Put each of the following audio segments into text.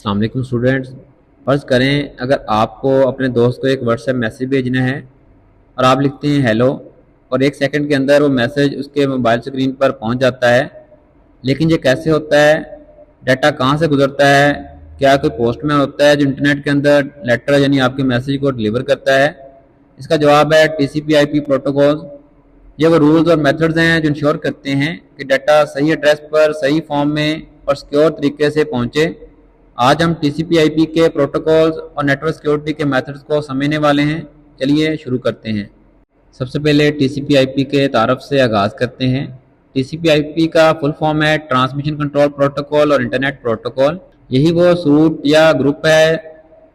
अस्सलाम वालेकुम स्टूडेंट्स। फ़र्ज़ करें अगर आपको अपने दोस्त को एक व्हाट्सएप मैसेज भेजना है और आप लिखते हैं हेलो और 1 सेकंड के अंदर वो मैसेज उसके मोबाइल स्क्रीन पर पहुंच जाता है। लेकिन ये कैसे होता है? डाटा कहाँ से गुजरता है? क्या कोई पोस्टमैन होता है जो इंटरनेट के अंदर लेटर यानी आपके मैसेज को डिलीवर करता है? इसका जवाब है TCP/IP प्रोटोकॉल। ये वो रूल्स और मेथड्स हैं जो इंश्योर करते हैं कि डाटा सही एड्रेस पर सही फॉर्म में और सिक्योर तरीके से पहुंचे। आज हम TCP/IP के प्रोटोकॉल्स और नेटवर्क सिक्योरिटी के मेथड्स को समझने वाले हैं। चलिए शुरू करते हैं। सबसे पहले TCP/IP के तारफ़ से आगाज़ करते हैं। TCP/IP का फुल फॉर्म है ट्रांसमिशन कंट्रोल प्रोटोकॉल और इंटरनेट प्रोटोकॉल। यही वो सूट या ग्रुप है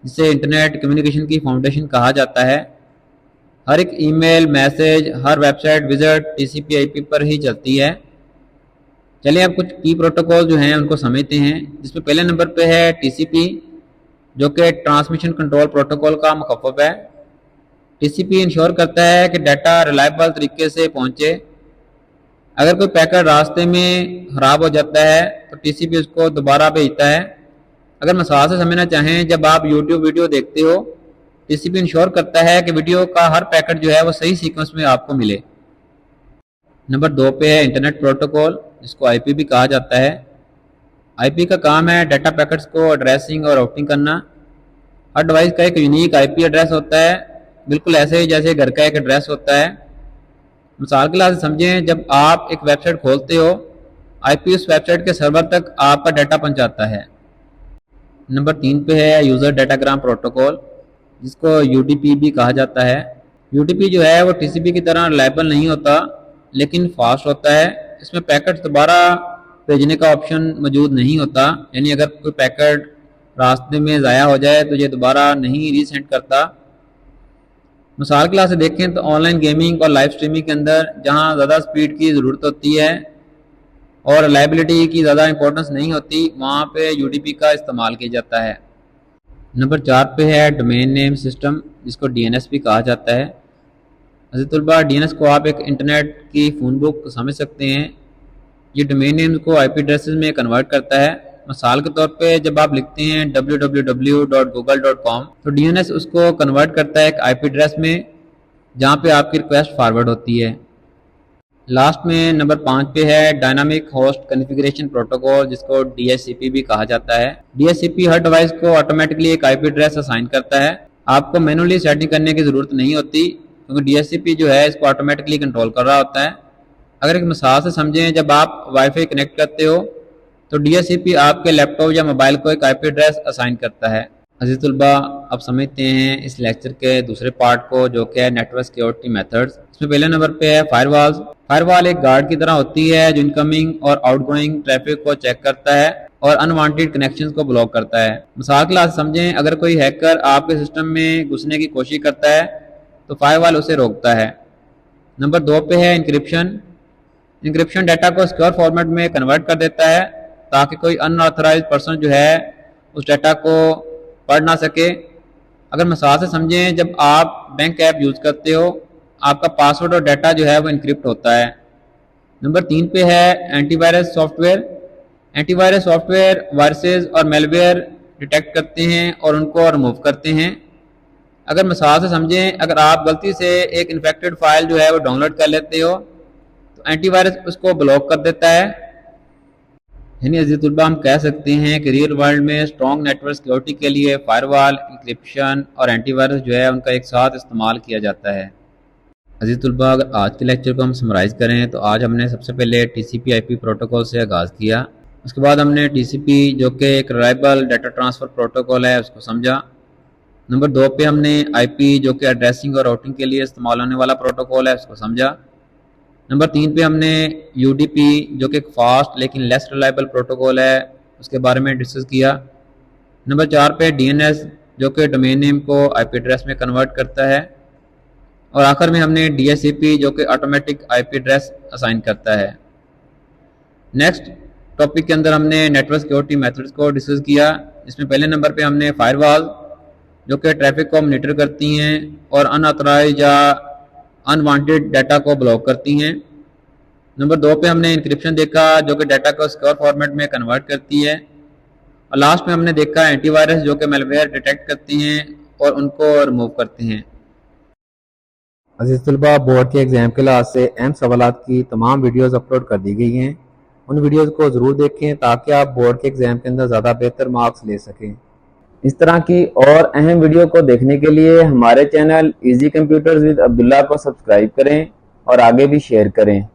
जिसे इंटरनेट कम्युनिकेशन की फाउंडेशन कहा जाता है। हर एक ईमेल, मैसेज, हर वेबसाइट विजिट TCP/IP पर ही चलती है। चलिए अब कुछ की प्रोटोकॉल जो हैं उनको समझते हैं, जिसमें पहले नंबर पे है TCP, जो कि ट्रांसमिशन कंट्रोल प्रोटोकॉल का मुखफ़्फ़फ़ है। TCP इंश्योर करता है कि डाटा रिलायबल तरीके से पहुंचे। अगर कोई पैकेट रास्ते में ख़राब हो जाता है तो TCP उसको दोबारा भेजता है। अगर मिसाल से समझना चाहें, जब आप यूट्यूब वीडियो देखते हो, TCP इंश्योर करता है कि वीडियो का हर पैकेट जो है वो सही सीक्वेंस में आपको मिले। नंबर 2 पे है इंटरनेट प्रोटोकॉल, जिसको IP भी कहा जाता है। IP का काम है डाटा पैकेट्स को एड्रेसिंग और राउटिंग करना। हर डिवाइस का एक यूनिक IP एड्रेस होता है, बिल्कुल ऐसे ही जैसे घर का एक एड्रेस होता है। मिसाल के लिए समझें, जब आप एक वेबसाइट खोलते हो, IP उस वेबसाइट के सर्वर तक आपका डाटा पहुंचाता है। नंबर 3 पे है यूज़र डाटाग्राम प्रोटोकॉल, जिसको UDP भी कहा जाता है। UDP जो है वो TCP की तरह रिलायबल नहीं होता, लेकिन फास्ट होता है। इसमें पैकेट दोबारा भेजने का ऑप्शन मौजूद नहीं होता, यानी अगर कोई पैकेट रास्ते में ज़ाया हो जाए तो ये दोबारा नहीं रीसेंड करता। मिसाल क्लास से देखें तो ऑनलाइन गेमिंग और लाइव स्ट्रीमिंग के अंदर जहां ज़्यादा स्पीड की ज़रूरत होती है और रिलायबिलिटी की ज़्यादा इंपॉर्टेंस नहीं होती, वहाँ पे UDP का इस्तेमाल किया जाता है। नंबर 4 पे है डोमेन नेम सिस्टम, जिसको DNS भी कहा जाता है। अज़ीज़ तलबा, DNS को आप एक इंटरनेट की फ़ोन बुक समझ सकते हैं। ये डोमेन नेम्स को IP एड्रेसेस में कन्वर्ट करता है। मिसाल के तौर पे जब आप लिखते हैं www.google.com, तो DNS उसको कन्वर्ट करता है एक IP एड्रेस में, जहाँ पे आपकी रिक्वेस्ट फॉरवर्ड होती है। लास्ट में नंबर 5 पे है डायनामिक होस्ट कॉन्फ़िगरेशन प्रोटोकॉल, जिसको DHCP भी कहा जाता है। DHCP हर डिवाइस को ऑटोमेटिकली एक IP एड्रेस असाइन करता है। आपको मैनुअली सेटिंग करने की ज़रूरत नहीं होती, क्योंकि DHCP जो है इसको ऑटोमेटिकली कंट्रोल कर रहा होता है। अगर एक मिसाल से समझें, जब आप वाईफाई कनेक्ट करते हो तो DHCP आपके लैपटॉप या मोबाइल को एक IP एड्रेस असाइन करता है। अज़ीज़ तलबा, अब समझते हैं इस लेक्चर के दूसरे पार्ट को, जो कि है नेटवर्क सिक्योरिटी मेथड्स। इसमें पहले नंबर पे है फायरवॉल्स। फायरवॉल एक गार्ड की तरह होती है जो इनकमिंग और आउटगोइंग ट्रैफिक को चेक करता है और अनवांटेड कनेक्शंस को ब्लॉक करता है। मिसाल के लिए समझें, अगर कोई हैकर आपके सिस्टम में घुसने की कोशिश करता है तो फायरवॉल उसे रोकता है। नंबर 2 पे है इंक्रिप्शन। इंक्रिप्शन डाटा को सिक्योर फॉर्मेट में कन्वर्ट कर देता है, ताकि कोई अनऑथराइज्ड पर्सन जो है उस डाटा को पढ़ ना सके। अगर मिसाल से समझें, जब आप बैंक ऐप यूज़ करते हो, आपका पासवर्ड और डाटा जो है वो इनक्रिप्ट होता है। नंबर 3 पे है antivirus software. Antivirus software viruses और मेलवेयर डिटेक्ट करते हैं और उनको रिमूव करते हैं। अगर मिसाल से समझें, अगर आप गलती से एक इन्फेक्टेड फाइल जो है वो डाउनलोड कर लेते हो, तो एंटीवायरस उसको ब्लॉक कर देता है। यानी अज़ीज़ तलबा, हम कह सकते हैं कि रियल वर्ल्ड में स्ट्रॉन्ग नेटवर्क सिक्योरिटी के लिए फायरवॉल, इंक्रिप्शन और एंटीवायरस जो है उनका एक साथ इस्तेमाल किया जाता है। अज़ीज़ तलबा, अगर आज के लेक्चर को हम समराइज़ करें तो आज हमने सबसे पहले TCP/IP प्रोटोकॉल से आगाज़ किया। उसके बाद हमने TCP, जो कि एक रिलायबल डाटा ट्रांसफ़र प्रोटोकॉल है, उसको समझा। नंबर 2 पे हमने IP, जो कि एड्रेसिंग और राउटिंग के लिए इस्तेमाल होने वाला प्रोटोकॉल है, उसको समझा। नंबर 3 पे हमने UDP, जो कि एक फास्ट लेकिन लेस रिलायबल प्रोटोकॉल है, उसके बारे में डिस्कस किया। नंबर 4 पे DNS, जो कि डोमेन नेम को IP एड्रेस में कन्वर्ट करता है। और आखिर में हमने DHCP, जो कि ऑटोमेटिक IP एड्रेस असाइन करता है। नेक्स्ट टॉपिक के अंदर हमने नेटवर्क सिक्योरिटी मेथड्स को डिस्कस किया। इसमें पहले नंबर पे हमने फायरवॉल, जो कि ट्रैफिक को मॉनिटर करती हैं और अनऑथराइज्ड या अनवांटेड डाटा को ब्लॉक करती हैं। नंबर 2 पे हमने इंक्रिप्शन देखा, जो कि डाटा को सिक्योर फॉर्मेट में कन्वर्ट करती है। और लास्ट में हमने देखा एंटीवायरस जो कि मैलवेयर डिटेक्ट करती हैं और उनको रिमूव करते हैं। अजीज तलबा, बोर्ड के एग्ज़ाम के लिहाज से अहम सवालात की तमाम वीडियोस अपलोड कर दी गई हैं। उन वीडियोस को ज़रूर देखें ताकि आप बोर्ड के एग्ज़ाम के अंदर ज़्यादा बेहतर मार्क्स ले सकें। इस तरह की और अहम वीडियो को देखने के लिए हमारे channel easy computers with Abdullah को सब्सक्राइब करें और आगे भी शेयर करें।